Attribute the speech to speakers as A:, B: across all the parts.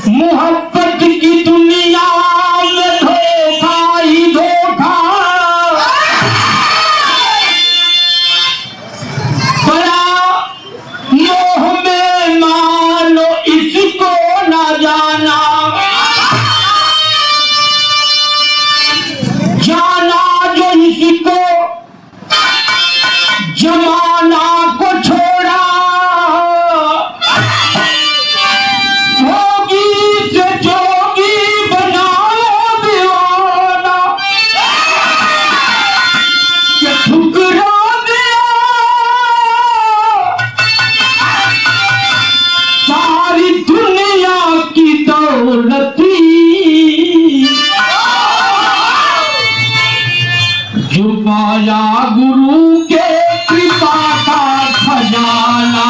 A: मोहब्बत की दुनिया में धोखा ही धोखा, बड़ा मोह में मानो इसको ना जाना, जाना जो इसको जमाना को छोड़ा, जोगी से जोगी बनाओ दीवाना, ये ठुकरा दिया सारी दुनिया की दौलती, जो पाया गुरु के कृपा का खजाना।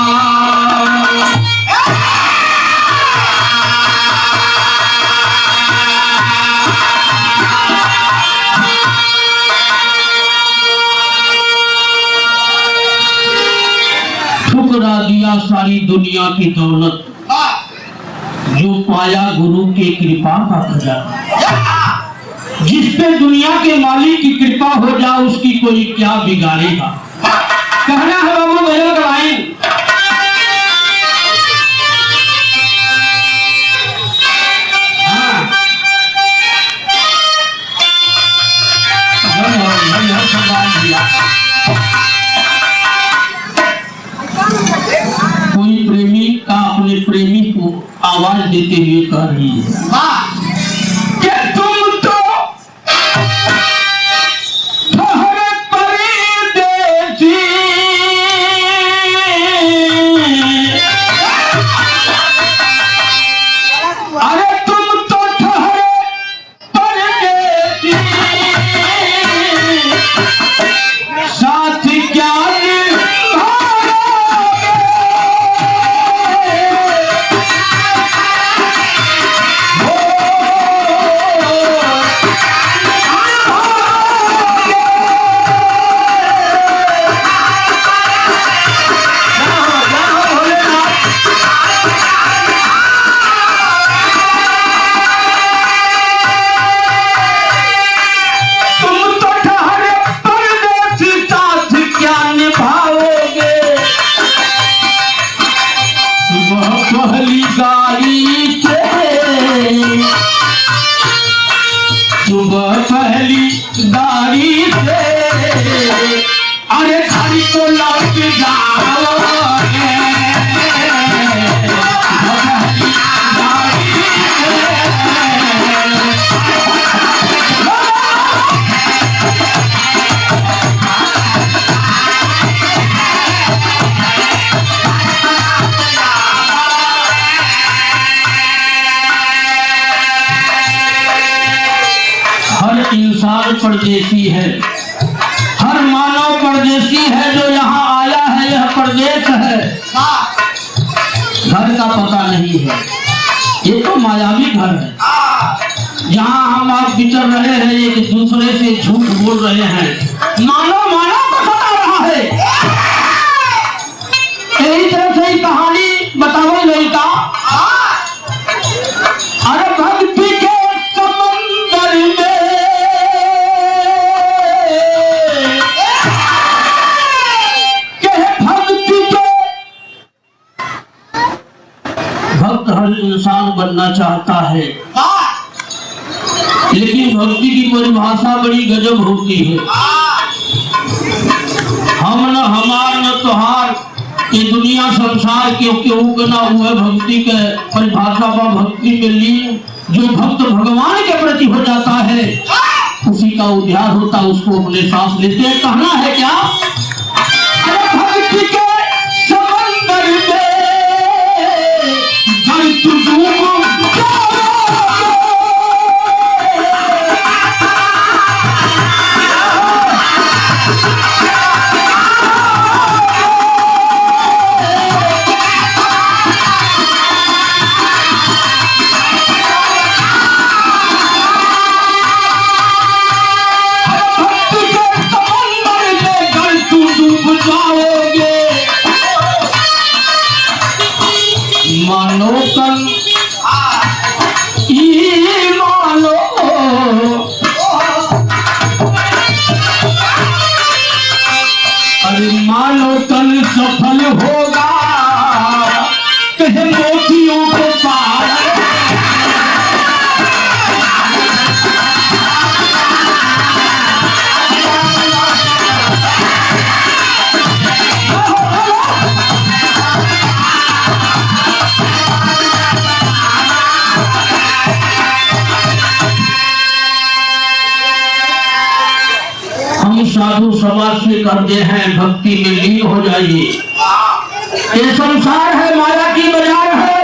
A: ठुकरा दिया सारी दुनिया की दौलत, जो पाया गुरु के कृपा का खजाना। जिस पे दुनिया के मालिक की कृपा हो जाए उसकी कोई क्या बिगाड़ेगा। कहना है बाबू गजल का लाइन, कोई प्रेमी का अपने प्रेमी को आवाज देते हुए कह रही है कि तुम तो ठहरे परदेसी, अरे तुम तो ठहरे परदेसी, साथ क्या पहली गाड़ी से, सुबह पहली गाड़ी से, अरे गाड़ी को लौट जाओगे, इंसान परदेसी है, हर मानव परदेसी है, जो यहाँ आया है यह परदेश है, घर का पता नहीं है, ये तो मायावी घर है, जहाँ हम आप विचर रहे हैं, एक दूसरे से झूठ बोल रहे हैं, मानव मानव को सता रहा है। यही तरह से कहानी बताओ गई का, अरे भक्ति के समंदर में हर इंसान बनना चाहता है, लेकिन भक्ति की परिभाषा बड़ी गजब होती है। हम न हमार न तोहार, ये दुनिया संसार के केहू ना हुए भक्ति के परिभाषा व भक्ति में लीन, जो भक्त भगवान के प्रति हो जाता है उसी का उद्धार होता, उसको अपने सांस लेते हैं। कहना है क्या, भक्ति के समंदर में नदियों के पार। हम साधु समाज से करते हैं भक्ति में लीन हो जाइए। ये संसार है, माया की बाजार है।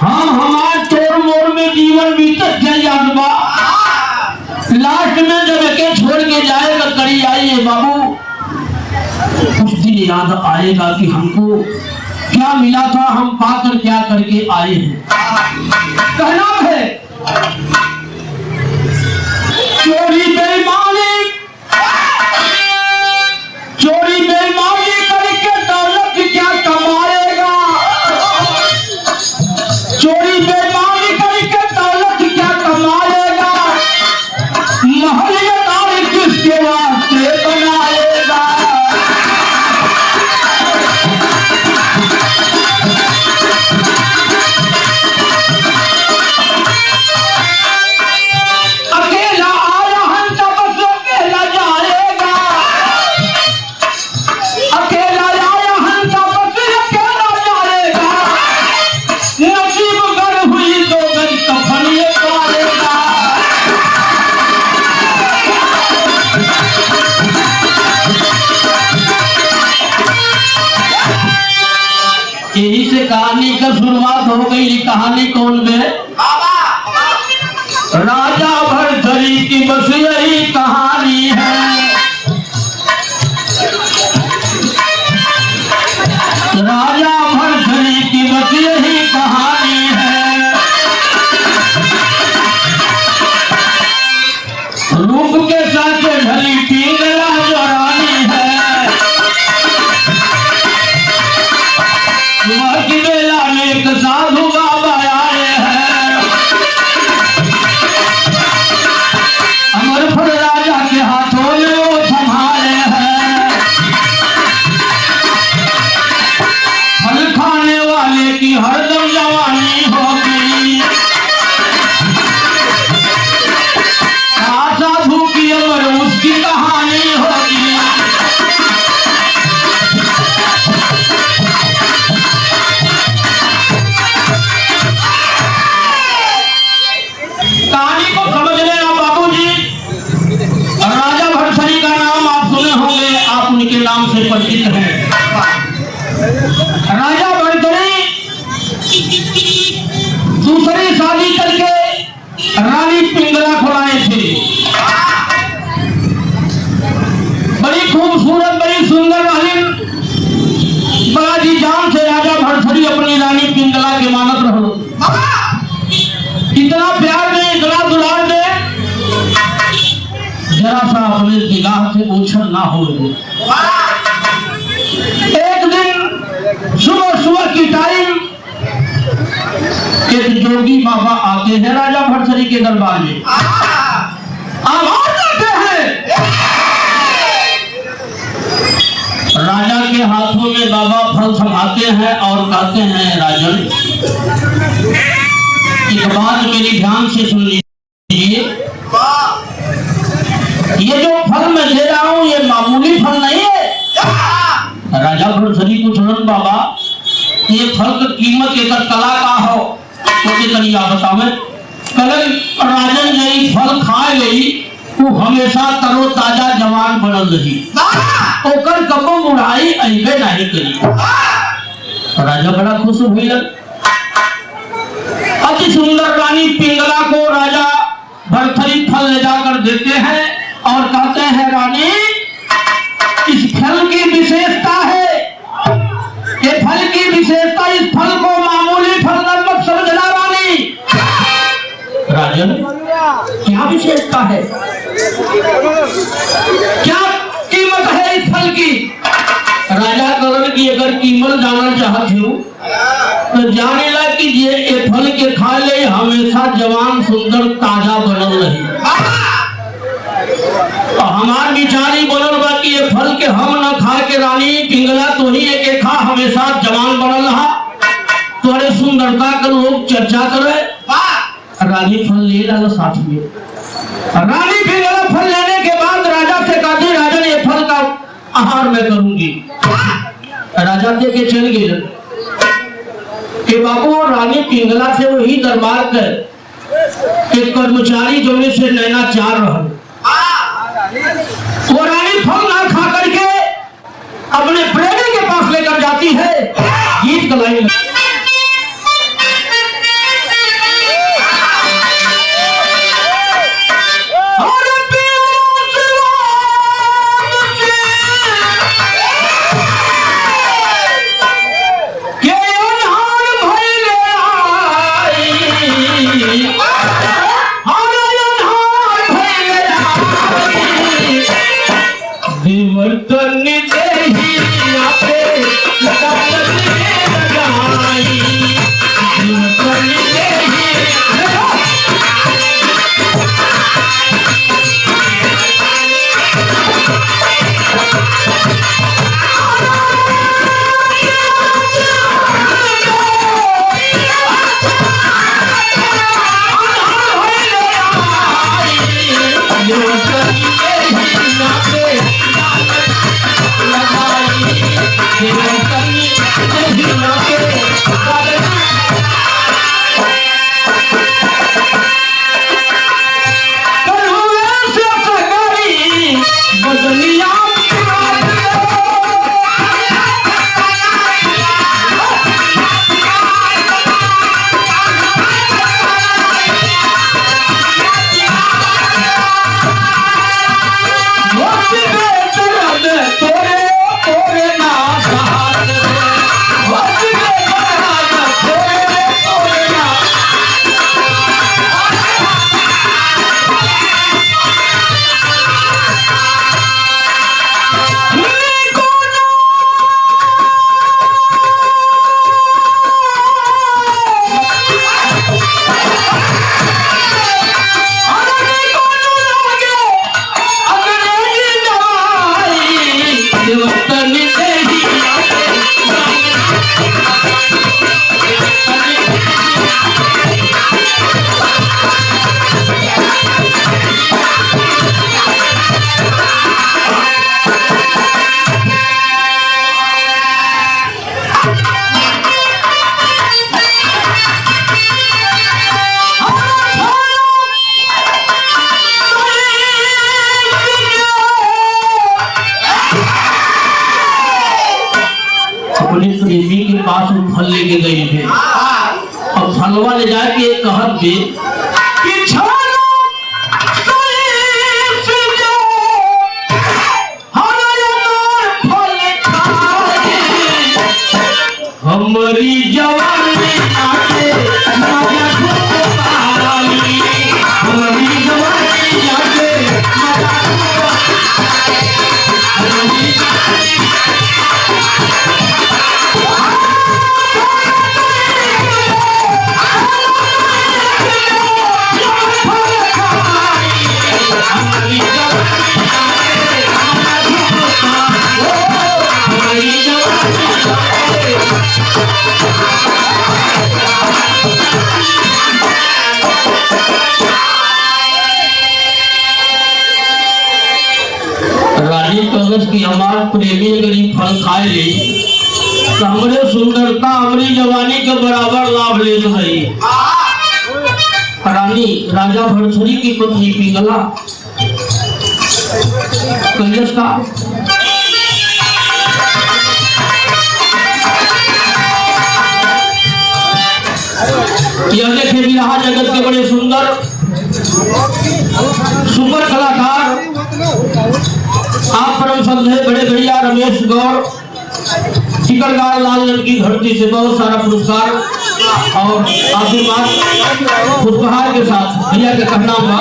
A: हम हमारे तोड़ मोड़ में जीवन बीतत चल जाता, लास्ट में जब एके छोड़ के जाएगा करी आइए बाबू, उस दिन याद आएगा कि हमको क्या मिला था, हम पाकर क्या करके आए हैं। कहना है चोरी बेईमानी, चोरी बेईमानी करके दौलत क्या कमाएगा, चोरी बेईमानी करके दौलत क्या कमाएगा, महलियदार किसके वास्ते बनाएगा। अकेला आया हंसा बस अकेला जाएगा, अकेला आया हंसा बस अकेला जाएगा, नसीब गर हुई तो गई कफन ये पाएगा। यही से कहानी का शुरुआत हो गई। ये कहानी कौन है? राजा भरथरी की बस यही कहानी है। राजा भरथरी की बस यही कहानी है। रूप के साथ ढली पिंगला जो रानी है, की बेला में एक साधु बाबा आए हैं। अमरफल राजा के हाथों में वो संभाले हैं। फल खाने वाले की हरदम जवानी होगी, साधु की अमर उसकी कहानी होगी। कहानी को समझ लेना बाबूजी। राजा भरथरी का नाम आप सुने होंगे, आप उनके नाम से परिचित हैं। राजा भरथरी दूसरी शादी करके रानी पिंगला को लाए थे। बड़ी खूबसूरत, बड़ी सुंदर रानी, बड़ा जी जान से राजा भरथरी अपनी रानी पिंगला के मानत रहो। इतना प्यार दे, इतना दुलार दे, जरा सा अपने निगाह से ओछल ना हो। एक दिन सुबह सुबह की टाइम एक जोगी बाबा आते हैं राजा भरथरी के दरबार में। आवाज करते हैं। राजा के हाथों में बाबा फल थमाते हैं और कहते हैं, राजन एक बात मेरी ध्यान से सुन लीजिए। ये जो फल मैं दे रहा हूं ये मामूली फल नहीं है। राजा भरथरी को तुरंत बाबा ये फल की कीमत एक कला का हो तो करिया बतावे। कल राजन यही फल खाए गई वो हमेशा तरो ताजा जवान बनल रही, ओकर कबो मुराई अइबे नहीं करी। राजा बड़ा खुश हुई। अति सुंदर रानी पिंगला को राजा भरथरी फल ले जाकर देते हैं और कहते हैं, रानी इस फल की विशेषता है, ये फल की विशेषता, इस फल को मामूली फल मत समझना रानी। राजन क्या विशेषता है, क्या कीमत है इस फल की? राजा करण की अगर कीमत जानना चाहती हूँ तो जाने ला कि ये फल के खा ले हमेशा जवान सुंदर ताजा बनल रही। हमार विचारी बनल बा कि ये फल के हम न खा के रानी पिंगला तो ही एक खा हमेशा जवान बनल रहा। तो तोरे सुंदरता का लोग चर्चा करे। रानी फल ले डाला साथ में। रानी फिर फल लेने के बाद राजा से कहती, राजन ये फल का आहार मैं करूंगी। राजा दे के चल गए कि बाबू रानी पिंगला से वही दरबार कर एक कर्मचारी जोड़े से नैना चार रहा। वो रानी फल ना खा करके अपने प्रेमी के पास लेकर जाती है। गीत गलाई प्रेमी के पास फल लेके गए थे। अब फलवा ले जाके कहत दे कि हमारी जवानी आके मजा खूब पाली, हमारी जवानी आके मजा राजी कलश की हमार प्रेमी गरीब फल खाए ले हमरे सुंदरता हमारी जवानी के बराबर लाभ ले रही। रानी राजा भरथरी की पत्नी पिंगला कलश का यह देखे बिरहा जगत के बड़े सुंदर सुपर कलाकार आप परम श्रद्धेय बड़े भैया रमेश गौर टिकरगार लाल की धरती से बहुत सारा पुरस्कार और आशीर्वाद पुष्पहार के साथ भैया के कहना हुआ।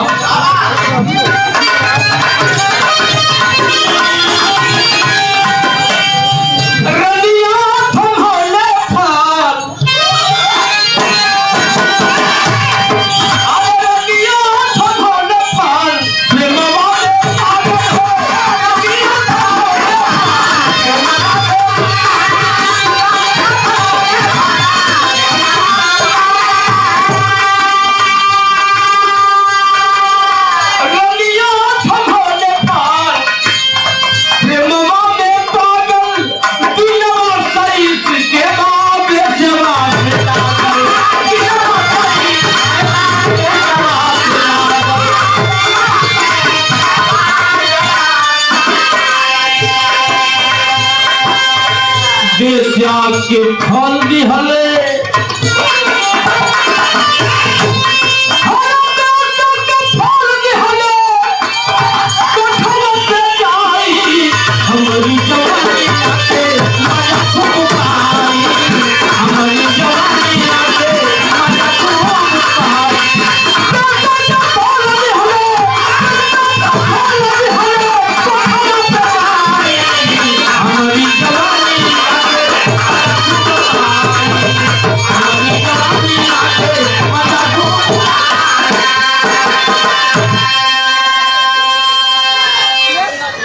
A: के फल दिहले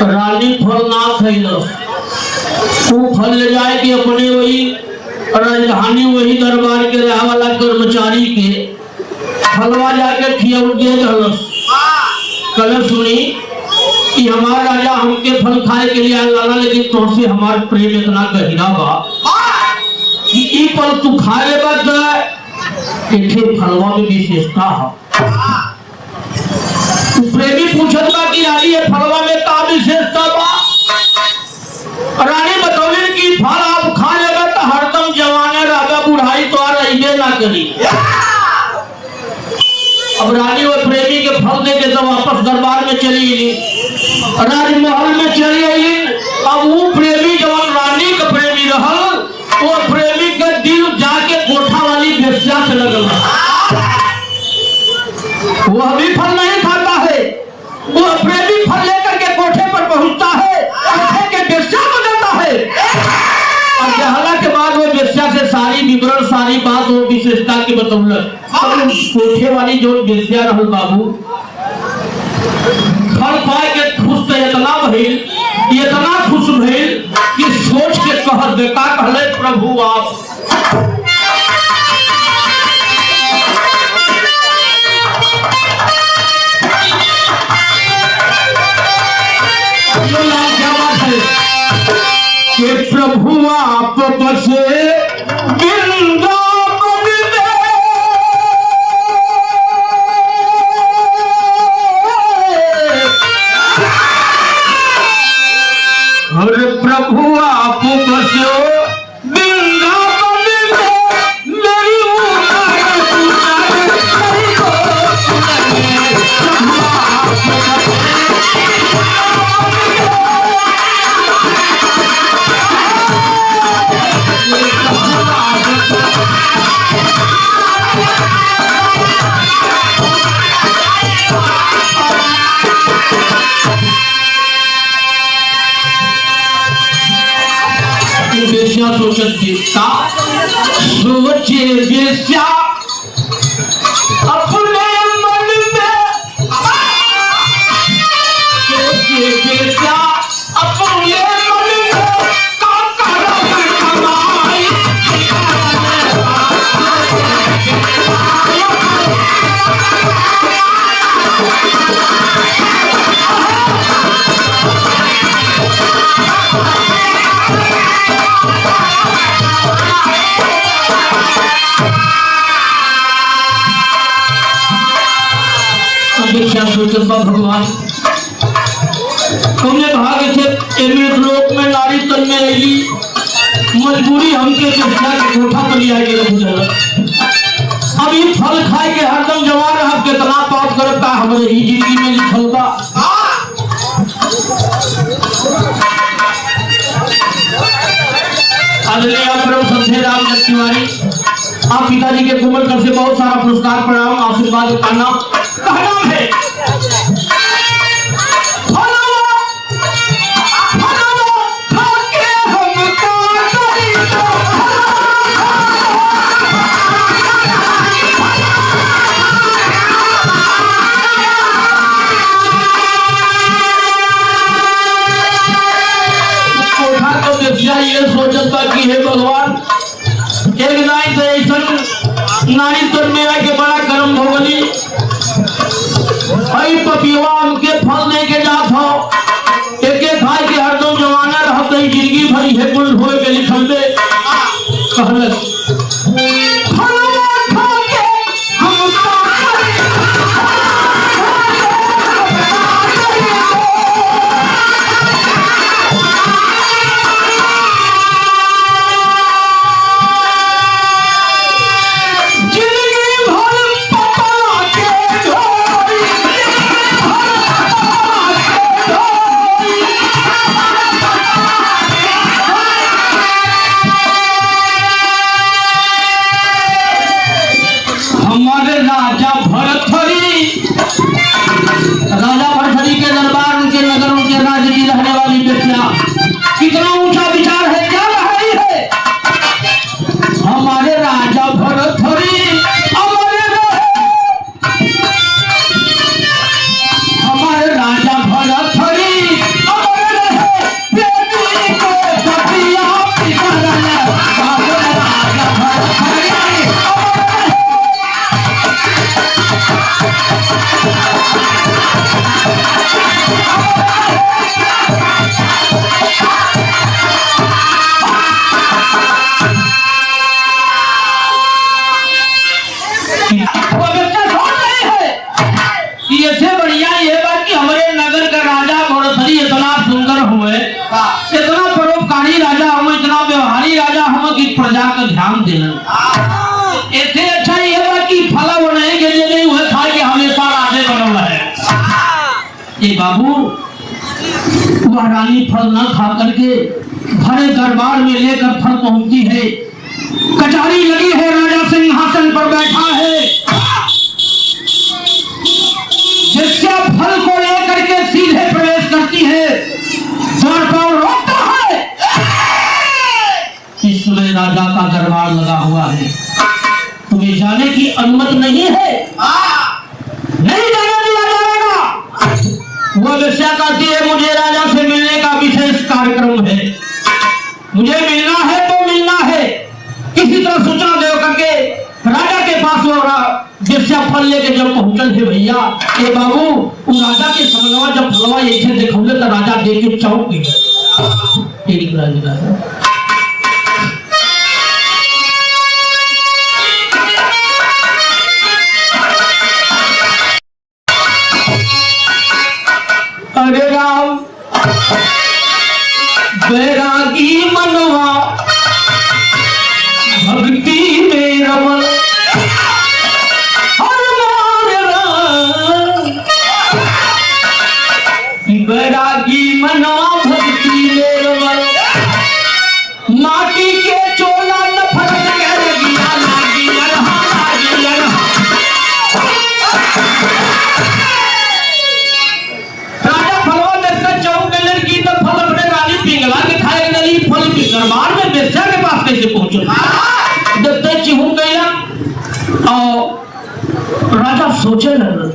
A: रानी फल ना खैलो वो फल ले जाए कि अपने वही राजधानी वही दरबार के रहा वाला कर्मचारी के फलवा जाके खिया दे कल सुनी कि हमारा राजा हमके फल खाए के लिए लाला, लेकिन तुमसे हमारा प्रेम इतना गहरा बा कि ई फल तू खा ले फलवा में विशेषता है। प्रेमी पूछत बा कि रानी ये फलवा में का विशेषता बा? रानी बतौले कि फल आप खा लेगा तो हरदम जवाने रहेगा, बुढ़ाई तो आ रही ना करी। अब रानी वो प्रेमी के फल दे के तो वापस दरबार में चली गई, राजमहल में चली गई। अब वो प्रेमी जवान रानी का प्रेमी रहल, वो प्रेमी का दिल जाके कोठा वाली बेस्या से लगल। वो भी फल नहीं खाता है, वो प्रेमी फल लेकर के कोठे पर पहुंचता है, कोठे के बेस्या बदलता है और जहला के बाद वो बेस्या से सारी विवरण सारी बात वो विशेषता की बतौलत। कोठे वाली जो बेस्या रहल बाबू फल पाए के खुश तो इतना खुश भइल कि सोच के कह देता कहले प्रभु आप कि प्रभु आप बसे वृंदावन में, और प्रभु आप बसे वृंदावन में मेरी सोचे बेस्या अपने मन में, सोचे बेस्या अपने मन में का कमाई। भगवान तुमने भाग्य से लोक में नारी तन में रही, मजबूरी हमके कोठा पर लिया अब ये फल खाए के हरदम जवान रहा, कितना पाप करता हमारे ही जिंदगी में लिखल बा। राम तिवारी आप पिताजी के कोमल कर से बहुत सारा पुरस्कार प्रणाम आशीर्वाद का नाम है। ये सोचता कि हे भगवान एक नाई से ऐसा नारी तर मेरा के बड़ा कर्म भोगली पपीवा उनके फल दे के जात हो एक खाए के हरदम जवाना रहते जिंदगी भरी है कुल होए के लिखल दे कहलस हमारे राजा भरथरी के दरबार, उनके नगर, उनके राज्य की रहने वाली बेटियां, कितना ऊंचा विचार है, क्या कह रही है? हमारे राजा भरथरी हमारे राजा भरथरी इतना परोपकारी राजा हम, इतना व्यवहारी राजा हम कि प्रजा का ध्यान देना। ऐसे अच्छा ये है कि फला वो नहीं के लिए नहीं हुआ था कि हमेशा राजे बनल है। ये बाबू वह रानी फल न खा करके भरे दरबार में लेकर फल पहुंचती है। कचहरी लगी है, राजा सिंहासन पर बैठा है। जिससे फल को लेकर के सीधे प्रवेश करती है, द्वार पर रोकता है। इस समय राजा का दरबार लगा हुआ है, तुम्हें जाने की अनुमति नहीं है, नहीं जाने दिया जाएगा। वह वेश्या कहती है मुझे राजा से मिलने का विशेष कार्यक्रम है, मुझे मिलना है तो मिलना है। किसी तरह सूचना दे करके राजा के पास वो वेश्या फल लेके जब पहुंचल है भैया, ए बाबू उस राजा के समनवा जब फलवा ऐसे देखौले तो राजा देख के चौंक गया। तेरी राजा अरे राम बैरागी मनवा भक्ति में रमन, बैरागी मनवा भक्ति में रमन, माटी के चोला न फटक गया लागी अरहा लागी अरहा। राजा फलवा देखकर चौंक गए लड़की, तो फल अपने रानी पिंगला के खाए गई। फल के दरबार में वेश्या के पास कैसे पहुंचे? देखते चिहू गया और राजा सोचे लगा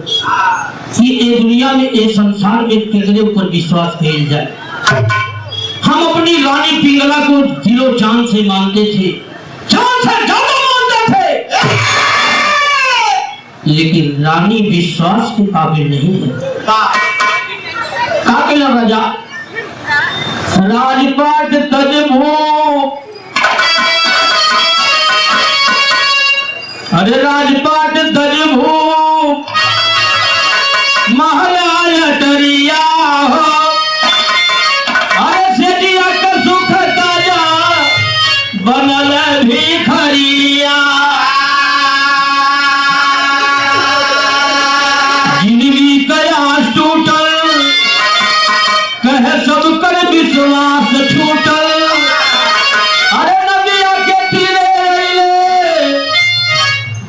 A: कि ये दुनिया में, ये संसार में किसके ऊपर विश्वास किया जाए। हम अपनी रानी पिंगला को दिलो जान से मानते थे, जान से ज्यादा मानते थे, लेकिन रानी विश्वास के काबिल नहीं है। काबिल राजा राजपाट तजभो, अरे राजपाट तजभो महलाया टरिया हो, अरे सेठिया का सुख ताजा बनल भिखरिया। जिंदगी कयास टूटल, कहे सब कर विश्वास छूटल। अरे नदिया के तीरे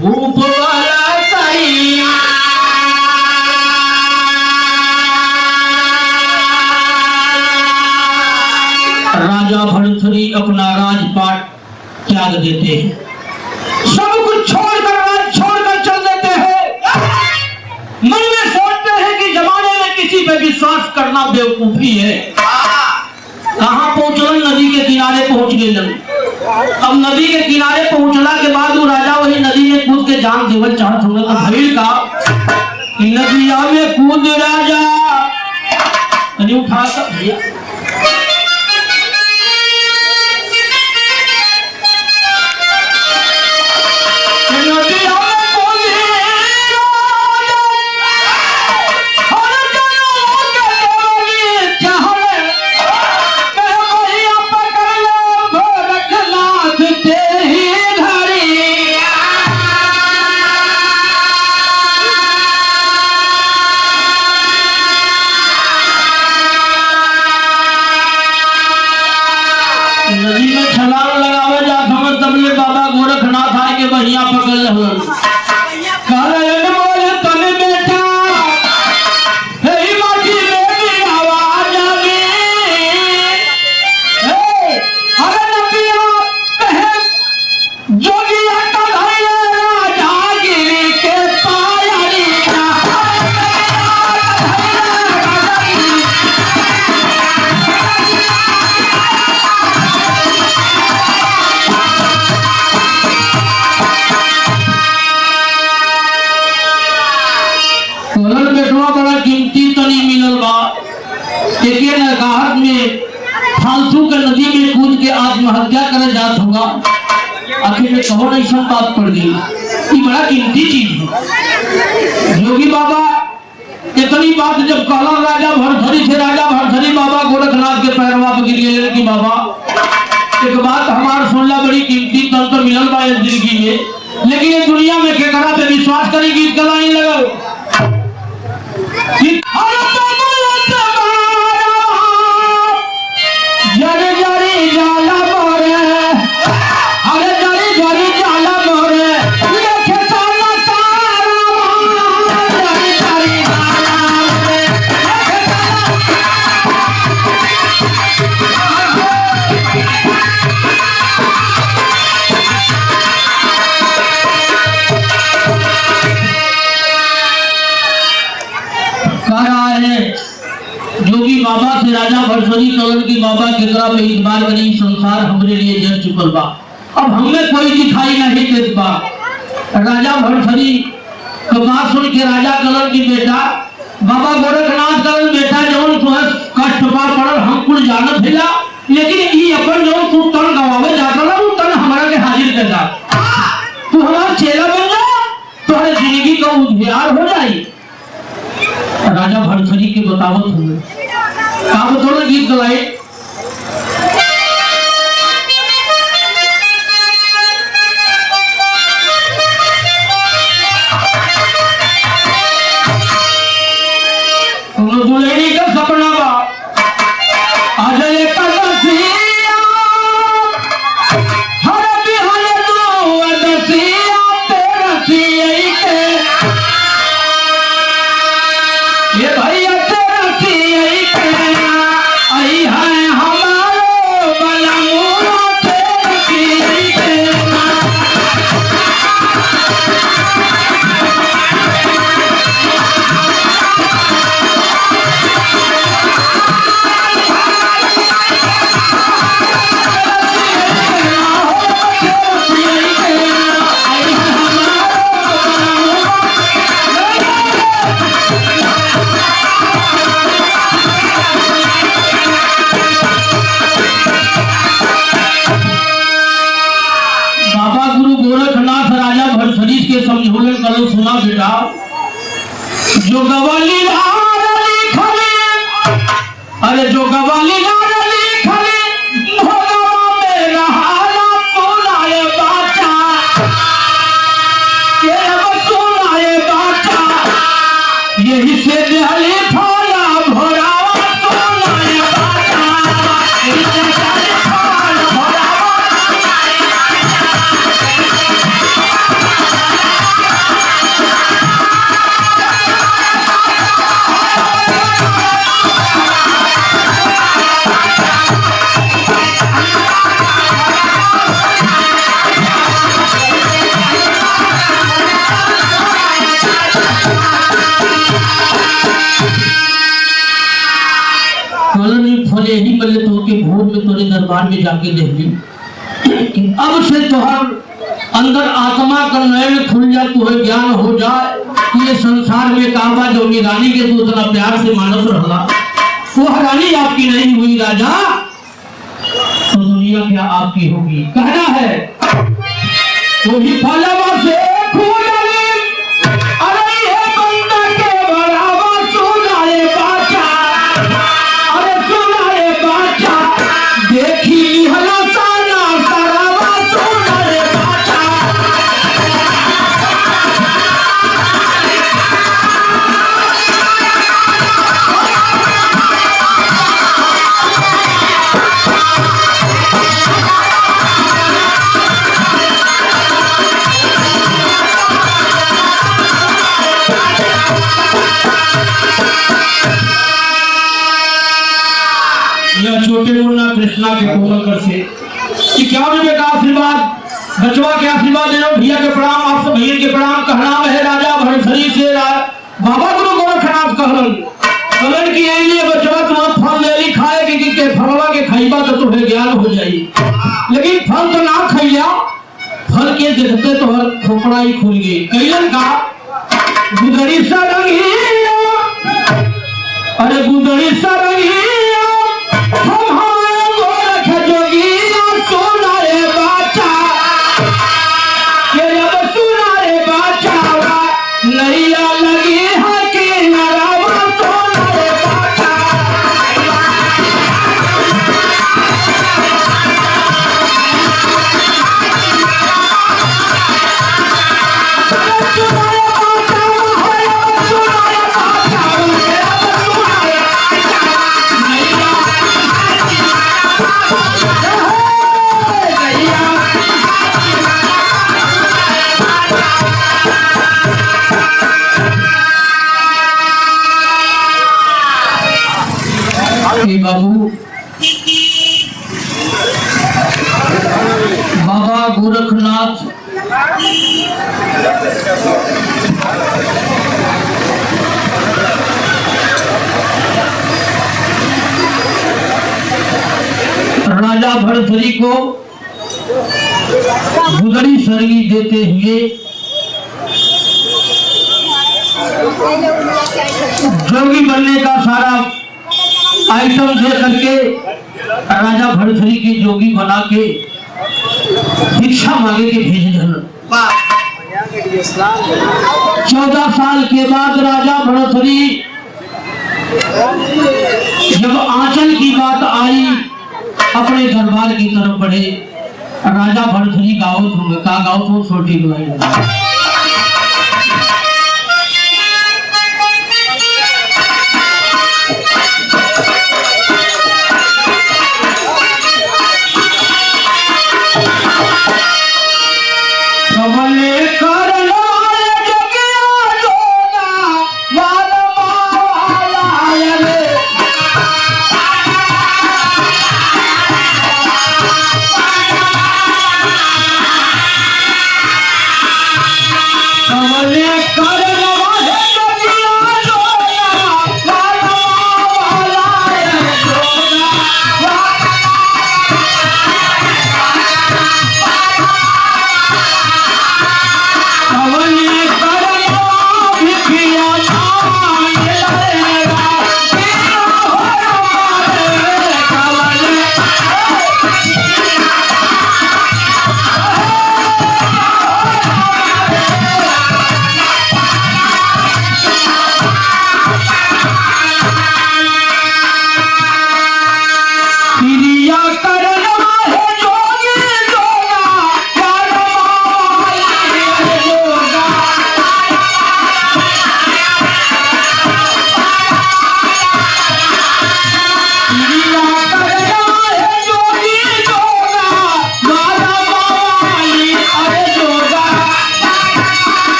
A: भूप वाला सैया, राजा भरथरी अपना राजपाट त्याग देते हैं, सब कुछ छोड़कर राज छोड़कर चल देते हैं। मन में सोचते हैं कि जमाने में किसी पे विश्वास करना बेवकूफी है। कहाँ पहुंचल? नदी के किनारे पहुंच गए। अब नदी के किनारे पहुंचला के बाद वो राजा वही नदी में कूद के जान देवल चाहत होगा। तो भीड़ का नदिया में कूद राजा उठा भैया में कौन ऐसा बात पड़ गई? ये बड़ा कीमती चीज है। योगी बाबा इतनी बात जब कहला राजा भरथरी थे, राजा भरथरी बाबा गोरखनाथ के पैरवा पर गिर गए कि बाबा एक बात हमार सुनला, बड़ी कीमती तल तो मिलल बा इस जिंदगी में, लेकिन ये दुनिया में केकरा पे विश्वास करी गीत गला नहीं लगल। जरे जरे जाला मोरे, अरे जरे जरे जाला मोरे, देखे साला तारा, जरे जरे जाला मोरे, देखे योगी बाबा से राजा भरथरी कलन की बाबा केकरा पे इतबार करी, संसार हमरे लिए जल चुकल बा, अब हमें कोई दिखाई नहीं देत बा। राजा भरथरी का बात सुन के राजा कलन की बेटा बाबा गोरखनाथ कलन बेटा जौन तुम्हें कष्ट पा पड़ल हम कुल जानत हिला, लेकिन ई अपन जौन तू तन गवावे जाता वो तन हमारा के हाजिर कर दा, तू हमारा चेला बन जा, तुम्हारे जिंदगी का उद्धार हो जाई। राजा भरथरी के बतावत हुए काम थोड़ा गीत गलाए। दुल्हनी का सपना बा आज एक दसिया, हर बिहार दो दसिया तेरा सिया के, ये भैया तेरा सिया के आई है हमारो बलमुआ तेरा सिया के। समझौलन करो सुना बेटा, जो गवाली अरे जो गवाली यही से दिहली फौला भोरावा सोनाए बाचा, यही से दिहली फौला भोरावा यही बल्ले तो के भोर में तोरे दरबार में जाके देखी, अब से तोहर अंदर आत्मा का नयन खुल जाए, तुम्हें ज्ञान हो जाए कि ये संसार में काबा जो रानी के तू उतना प्यार से मानस रहला वो रानी आपकी नहीं हुई राजा, तो दुनिया क्या आपकी होगी? कहना है तो ही फलवा से छोटे मुन्ना कृष्णा के कोमल कर से कि क्या मुझे का आशीर्वाद बचवा के आशीर्वाद दे रहा भैया के प्रणाम, आप सब भैया के प्रणाम। कहना है राजा भरथरी से बाबा गुरु गोरखनाथ कहलन की ये बचवा तुम फल ले ली खाए के फलवा के खाइबा तो तुम्हें ज्ञान हो जाई, लेकिन फल तो ना खैया, फल के देखते तो हर खोपड़ा ही खुल गई। कैलन का गुदड़ी सरंगी, अरे गुदड़ी सरंगी हम गोरख जोगी सोना रे बाचा, भर्तृहरि को गुदड़ी सरगी देते हुए जोगी बनने का सारा आइटम दे करके राजा भर्तृहरि की जोगी बना के भिक्षा मांगे के भेज देना। 14 साल के बाद राजा भर्तृहरि जब आंचल की बात आई अपने दरबार की तरफ बढ़े। राजा भर्तृहरि गावत होंगे का गावत हो छोटी बुलाई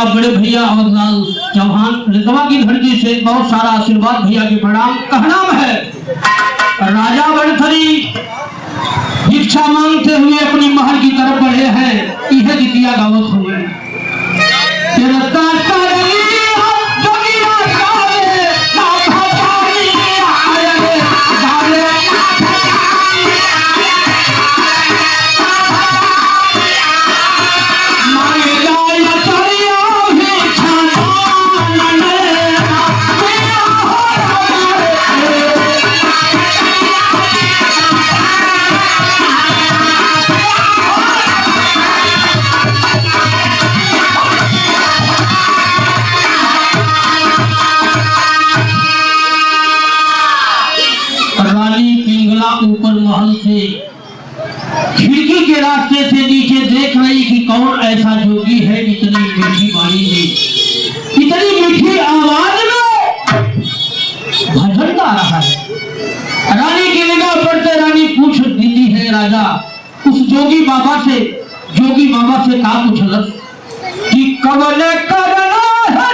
A: बड़े भैया अमरलाल चौहान रितवा की धरती से बहुत सारा आशीर्वाद भैया के प्रणाम। कहना है राजा भर्तृहरि भिक्षा मांगते हुए अपनी महल की तरफ बढ़े हैं। यह गीतिया गावत हुए ऊपर महल से खिड़की के रास्ते से नीचे देख रही कि कौन ऐसा जोगी है इतनी मीठी वाणी में इतनी मीठी आवाज में भजन गा रहा है। रानी की निगाह पड़ते रानी पूछ देती है राजा उस जोगी बाबा से का पूछलस कि कवले करना है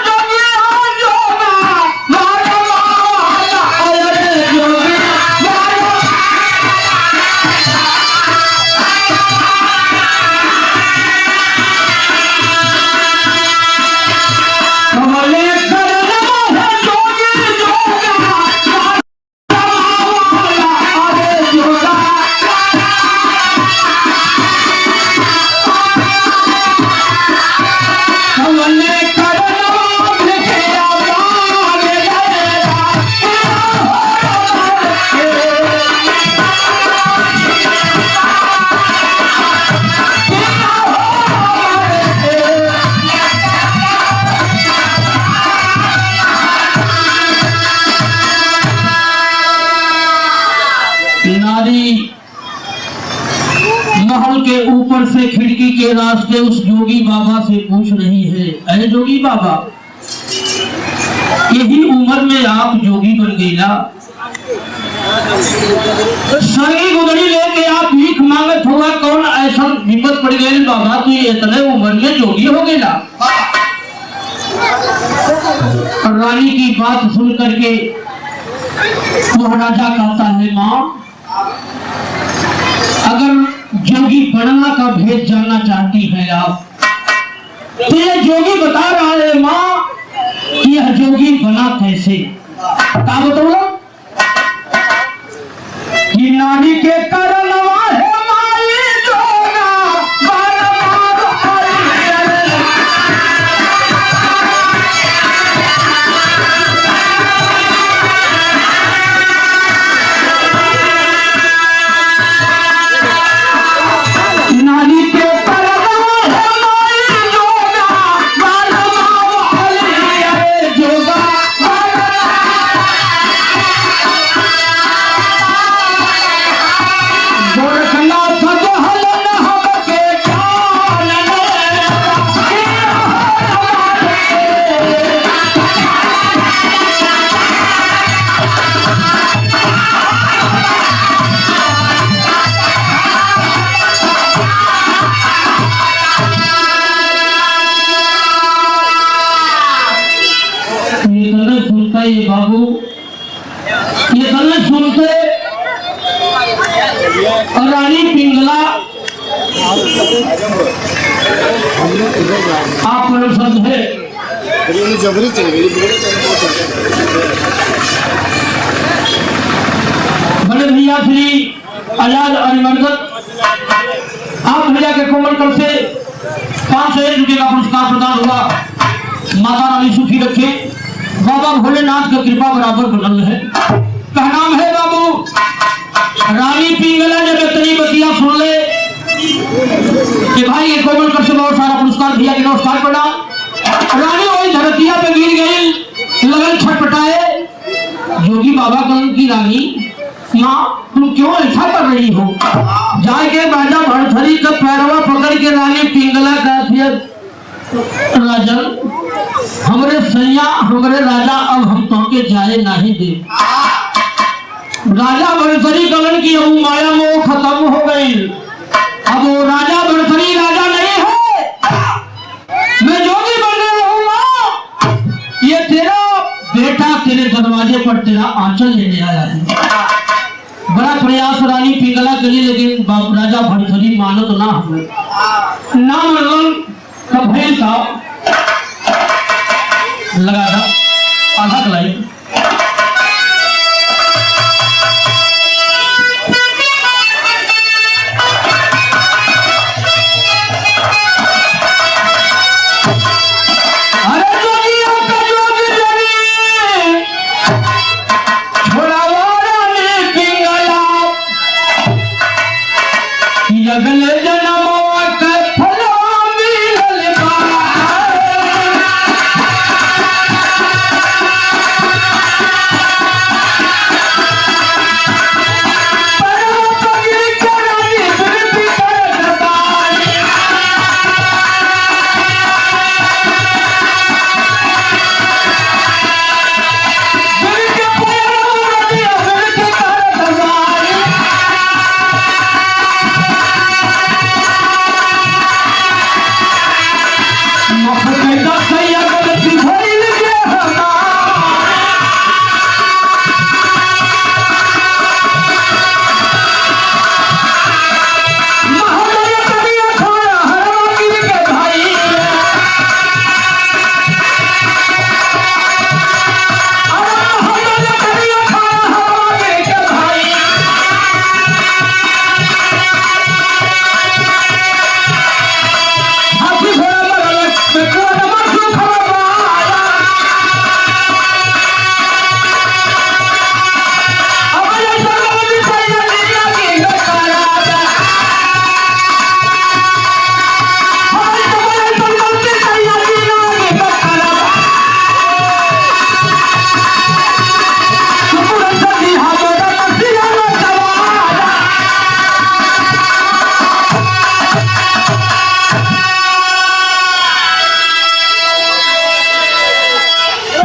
A: के रास्ते उस जोगी बाबा से पूछ रही है, अरे जोगी बाबा, यही उम्र में आप जोगी बन गई ना, संगी गुदड़ी लेके आप भीख मांगत हुआ, कौन ऐसा हिम्मत पड़ गई बाबा तू इतने उम्र में जोगी हो गई ना। रानी की बात सुन करके वह राजा कहता है, माँ अगर जोगी बनना का भेद जानना चाहती है आप, तो यह जोगी बता रहा है माँ कि यह जोगी बना कैसे। क्या बताओ कि नारी के करनवा है माई जोगा नारी के ये बाबू ये गले सुनते और रानी पिंगला आप शब्द है
B: जबरी चल गई।
A: बड़े भैया श्री आजाद अरिमर्दत आप भैया के कोमल कर से 501 रुपये का पुरस्कार प्रदान हुआ। माता रानी सुखी रखे, बाबा भोलेनाथ का कृपा बराबर बनल है। का नाम है बाबू रानी पिंगला जब इतनी बतिया सुन ले कि भाई ये कोमल कर से बहुत सारा पुरस्कार भैया के नमस्कार प्रणाम। रानी वही धरतिया पे गिर गई, लगन छटपटाए। जोगी बाबा कलन की रानी, माँ तुम क्यों ऐसा कर रही हो? जाके राजा भरथरी का पैरवा पकड़ के रानी पिंगला का राजन हमरे सैया हमरे राजा अब हम तोके जाए नहीं दे। राजा भरथरी कलन की अब माया मोह खत्म हो गई। अब वो राजा भरथरी राजा नहीं है, मैं जोगी बन रहूंगा। ये तेरा बेटा तेरे दरवाजे पर तेरा आंचल लेने आया है। बड़ा प्रयास रानी पिंगला के लिए, लेकिन राजा भरथरी मानो तो ना हुए ना मनन कब भैल था लगा था आधा कलाई।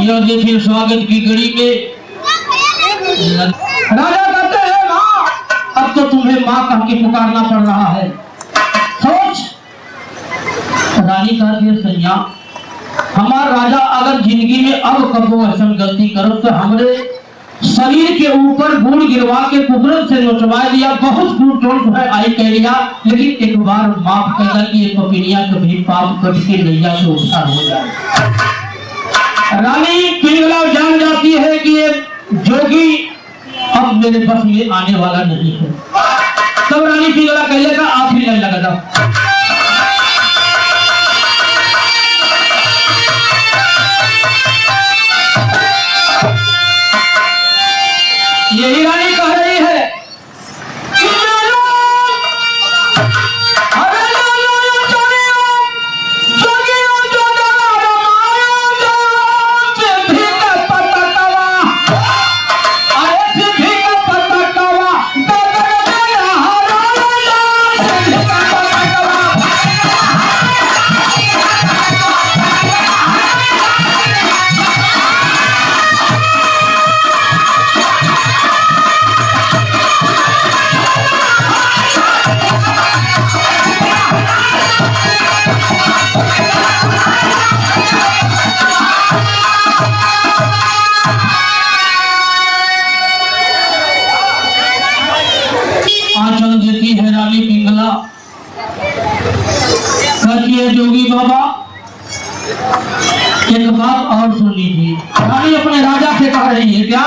A: यह देखिए स्वागत की घड़ी में राजा कहते हैं माँ, अब तो तुम्हें माँ कह के पुकारना पड़ रहा है। सोच। रानी कहती है सैया, हमारा राजा अगर जिंदगी में अब कबो ऐसा गलती करो तो हमारे शरीर के ऊपर गुड़ गिरवा के कुदरत से नोचवा दिया, बहुत गुड़ टोट है आई कह लिया, लेकिन एक बार माफ कर कि ये पपिनिया कभी पाप कट के नैया से उद्धार हो जाए। रानी पिंगला जान जाती है कि ये जोगी अब मेरे बस में आने वाला नहीं है। तब रानी पिंगला कहेगा आप ही नहीं लगा। यही रानी कह रही है कि आंचल देती है रानी पिंगला। कहती है जोगी बाबा एक बात और सुन लीजिए। रानी अपने राजा से कह रही है क्या?